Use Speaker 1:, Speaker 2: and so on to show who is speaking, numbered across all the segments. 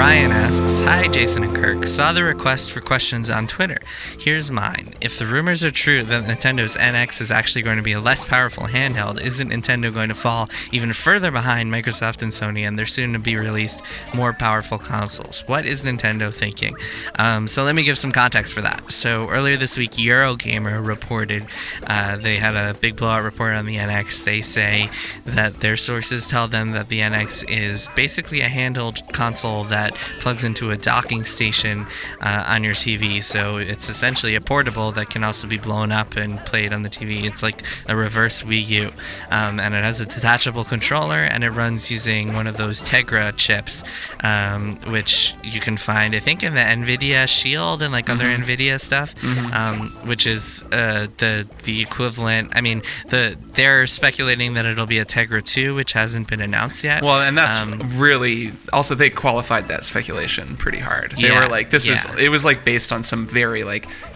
Speaker 1: Ryan asks, "Hi, Jason and Kirk. Saw the request for questions on Twitter. Here's mine. If the rumors are true that Nintendo's NX is actually going to be a less powerful handheld, isn't Nintendo going to fall even further behind Microsoft and Sony and their soon-to-be released more powerful consoles? What is Nintendo thinking?" So let me give some context for that. So earlier this week, Eurogamer reported they had a big blowout report on the NX. They say that their sources tell them that the NX is basically a handheld console that plugs into a docking station on your TV. So it's essentially a portable that can also be blown up and played on the TV. It's like a reverse Wii U. And it has a detachable controller, and it runs using one of those Tegra chips, which you can find, I think, in the NVIDIA Shield and like other NVIDIA stuff, which is the equivalent. I mean, they're speculating that it'll be a Tegra 2, which hasn't been announced yet.
Speaker 2: Well, and that's really also, they qualified that speculation pretty hard. They were like, it was like based on some very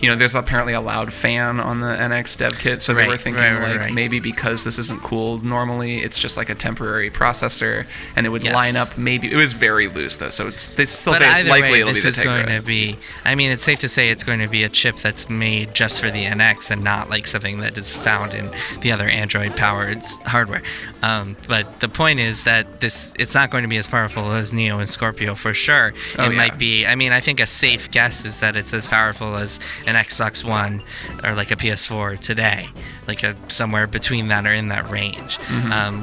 Speaker 2: there's apparently a loud fan on the NX dev kit, so they were thinking maybe because this isn't cooled normally, it's just like a temporary processor, and it would line up. Maybe it was very loose though, so they still say it's likely it'll be the Tegra. Going to be, I mean, it's safe to say it's going to be a chip that's made just for the NX and not like something that is found in the other Android-powered hardware. But the point is that it's not going to be as powerful as Neo and Scorpio for sure. It might be. I mean, I think a safe guess is that it's as powerful as an Xbox One or like a PS4 today, like somewhere between that or in that range.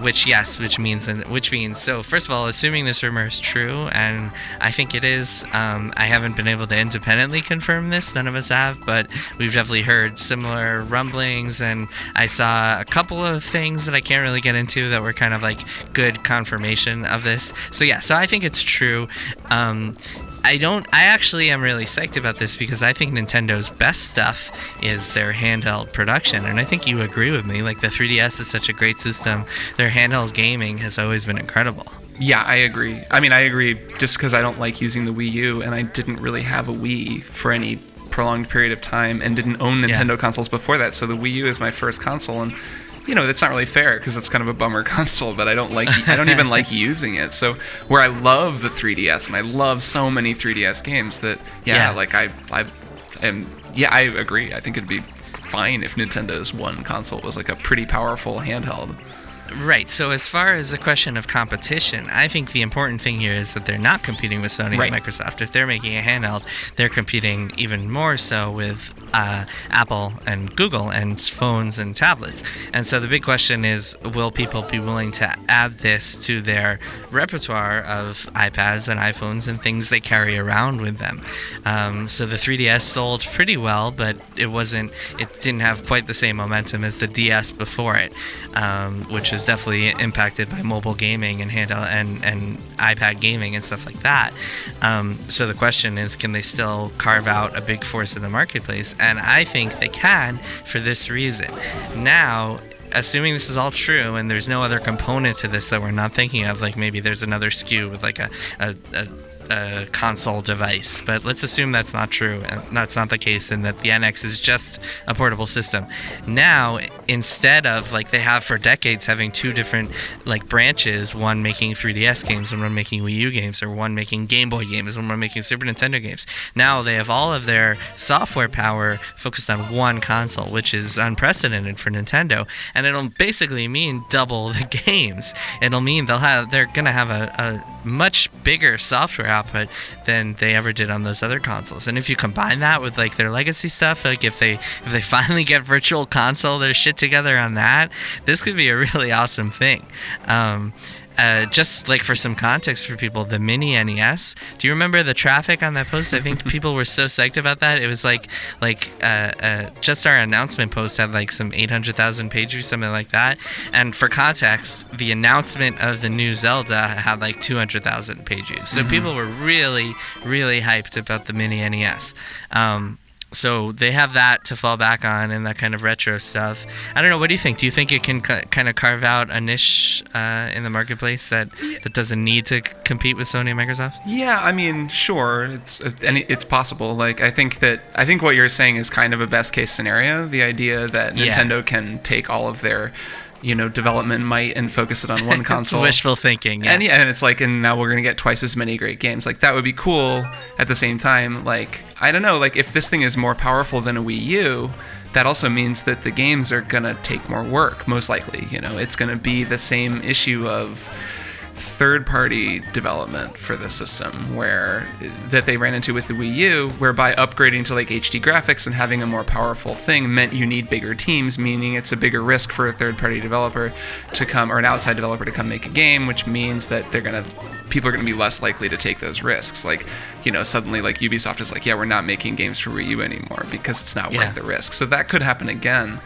Speaker 2: Which means. So first of all, assuming this rumor is true, and I think it is. I haven't been able to independently confirm this. None of us have, but we've definitely heard similar rumblings, and I saw a couple of things that I can't really get into that were kind of like good confirmation of this. So I think it's true. I actually am really psyched about this because I think Nintendo's best stuff is their handheld production, and I think you agree with me. Like, the 3DS is such a great system. Their handheld gaming has always been incredible. Yeah, I agree. I mean, I agree just because I don't like using the Wii U, and I didn't really have a Wii for any prolonged period of time and didn't own Nintendo consoles before that, so the Wii U is my first console, and that's not really fair because it's kind of a bummer console, but I don't even like using it. So where I love the 3DS and I love so many 3DS games that I agree. I think it'd be fine if Nintendo's one console was like a pretty powerful handheld.
Speaker 1: Right. So as far as the question of competition, I think the important thing here is that they're not competing with Sony and Microsoft. If they're making a handheld, they're competing even more so with Apple and Google and phones and tablets. And so the big question is, will people be willing to add this to their repertoire of iPads and iPhones and things they carry around with them? So the 3DS sold pretty well, but it didn't have quite the same momentum as the DS before it, which is definitely impacted by mobile gaming and handheld and iPad gaming and stuff like that. So the question is, can they still carve out a big force in the marketplace? And I think they can for this reason. Now, assuming this is all true and there's no other component to this that we're not thinking of, like maybe there's another SKU with like a console device, but let's assume that's not true and that's not the case, and that the NX is just a portable system. Now, instead of like they have for decades having two different like branches, one making 3DS games and one making Wii U games, or one making Game Boy games and one making Super Nintendo games, now they have all of their software power focused on one console, which is unprecedented for Nintendo, and it'll basically mean double the games. It'll mean they're gonna have a much bigger software output than they ever did on those other consoles. And if you combine that with like their legacy stuff, like if they finally get Virtual Console, their shit together on that, this could be a really awesome thing. Just like for some context for people, the mini NES, do you remember the traffic on that post? I think people were so psyched about that. It was like just our announcement post had like some 800,000 page views, something like that. And for context, the announcement of the new Zelda had like 200,000 page views. So people were really, really hyped about the mini NES. So they have that to fall back on and that kind of retro stuff. I don't know. What do you think? Do you think it can kind of carve out a niche in the marketplace that doesn't need to compete with Sony and Microsoft? Yeah,
Speaker 2: I mean, sure. It's possible. Like, I think what you're saying is kind of a best case scenario. The idea that Nintendo can take all of their development might and focus it on one console.
Speaker 1: Wishful thinking. Yeah.
Speaker 2: And it's like, and now we're going to get twice as many great games. Like, that would be cool. At the same time, like, I don't know, like, if this thing is more powerful than a Wii U, that also means that the games are going to take more work, most likely. It's going to be the same issue of third-party development for the system that they ran into with the Wii U, whereby upgrading to like HD graphics and having a more powerful thing meant you need bigger teams, meaning it's a bigger risk for a third-party developer to come, or an outside developer to come make a game, which means that people are going to be less likely to take those risks. Like, suddenly like Ubisoft is like, yeah, we're not making games for Wii U anymore because it's not worth the risk. So that could happen again.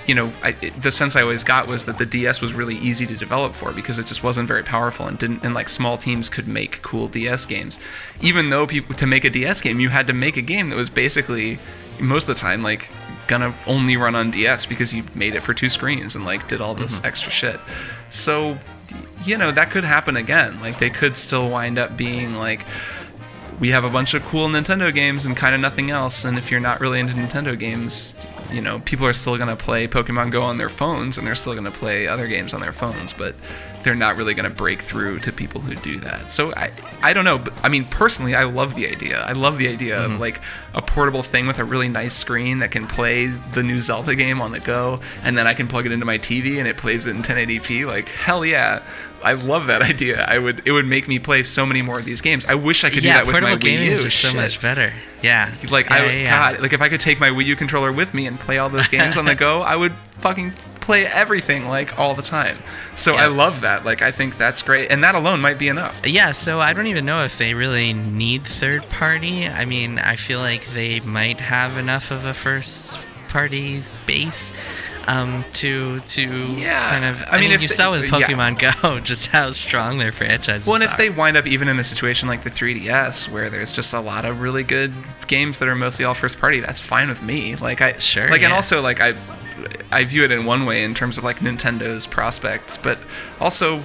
Speaker 2: The sense I always got was that the DS was really easy to develop for because it just wasn't very powerful and like small teams could make cool DS games. Even though to make a DS game, you had to make a game that was basically most of the time like gonna only run on DS because you made it for 2 screens and like did all this extra shit. So, that could happen again. Like, they could still wind up being like, we have a bunch of cool Nintendo games and kind of nothing else. And if you're not really into Nintendo games, people are still going to play Pokemon Go on their phones and they're still going to play other games on their phones, but they're not really going to break through to people who do that. So I don't know. But, I mean, personally, I love the idea. I love the idea of like a portable thing with a really nice screen that can play the new Zelda game on the go, and then I can plug it into my TV and it plays it in 1080p. Like, hell yeah. I love that idea. It would make me play so many more of these games. I wish I could do that with my Wii U.
Speaker 1: Portable gaming is so much better. Yeah.
Speaker 2: Like, God, like if I could take my Wii U controller with me and play all those games on the go, I would fucking play everything like all the time. So I love that. Like, I think that's great, and that alone might be enough.
Speaker 1: Yeah. So I don't even know if they really need third party. I mean, I feel like they might have enough of a first party base. To kind of, I mean, if you saw with Pokemon Go just how strong their franchises are.
Speaker 2: Well, and if they wind up even in a situation like the 3DS where there's just a lot of really good games that are mostly all first party, that's fine with me. Like, and also like I view it in one way in terms of like Nintendo's prospects, but also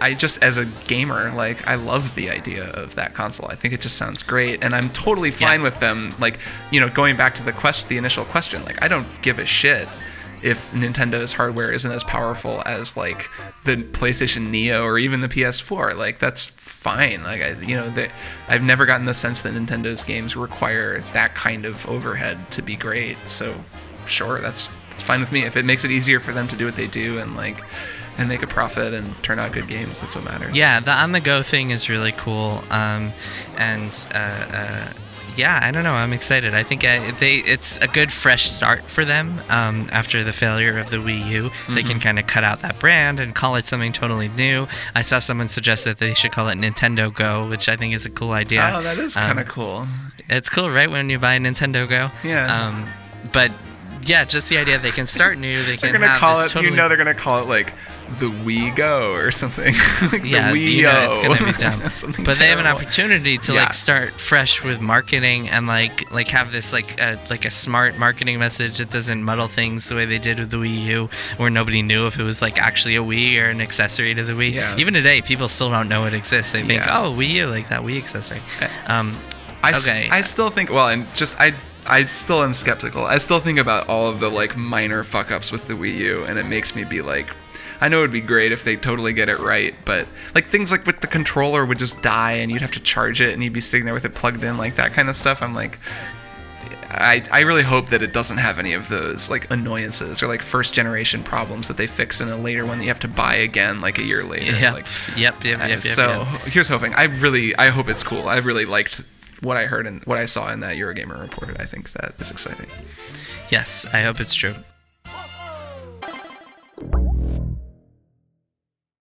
Speaker 2: I just, as a gamer, like, I love the idea of that console. I think it just sounds great, and I'm totally fine with them. Like, going back to the initial question, like, I don't give a shit if Nintendo's hardware isn't as powerful as like the PlayStation Neo or even the PS4. Like, that's fine. Like, I've never gotten the sense that Nintendo's games require that kind of overhead to be great. So sure, that's fine with me. If it makes it easier for them to do what they do and make a profit and turn out good games, that's what matters.
Speaker 1: Yeah, the on the go thing is really cool. Yeah, I don't know. I'm excited. I think it's a good fresh start for them after the failure of the Wii U. They can kind of cut out that brand and call it something totally new. I saw someone suggest that they should call it Nintendo Go, which I think is a cool idea.
Speaker 2: Oh, that is kind of cool.
Speaker 1: It's cool, right, when you buy a Nintendo Go?
Speaker 2: Yeah.
Speaker 1: But yeah, just the idea they can start new. They can
Speaker 2: they're gonna
Speaker 1: have
Speaker 2: call
Speaker 1: this
Speaker 2: it. They're gonna call it like the Wii Go or something. Like
Speaker 1: yeah,
Speaker 2: the Wii O.
Speaker 1: It's gonna be dumb. But they have an opportunity to
Speaker 2: Yeah.
Speaker 1: like start fresh with marketing and like have this like a smart marketing message that doesn't muddle things the way they did with the Wii U, where nobody knew if it was like actually a Wii or an accessory to the Wii.
Speaker 2: Yeah.
Speaker 1: Even today, people still don't know it exists. They think, oh, Wii U, like that Wii accessory.
Speaker 2: I still think, well, and just I still am skeptical. I still think about all of the like minor fuck ups with the Wii U, and it makes me be like, I know it'd be great if they totally get it right, but like things like with the controller would just die and you'd have to charge it and you'd be sitting there with it plugged in, like that kind of stuff. I'm like, I really hope that it doesn't have any of those like annoyances or like first generation problems that they fix in a later one that you have to buy again like a year later.
Speaker 1: Yeah.
Speaker 2: Like,
Speaker 1: Yep.
Speaker 2: So here's hoping. I hope it's cool. I really liked what I heard and what I saw in that Eurogamer report. I think that is exciting.
Speaker 1: Yes, I hope it's true.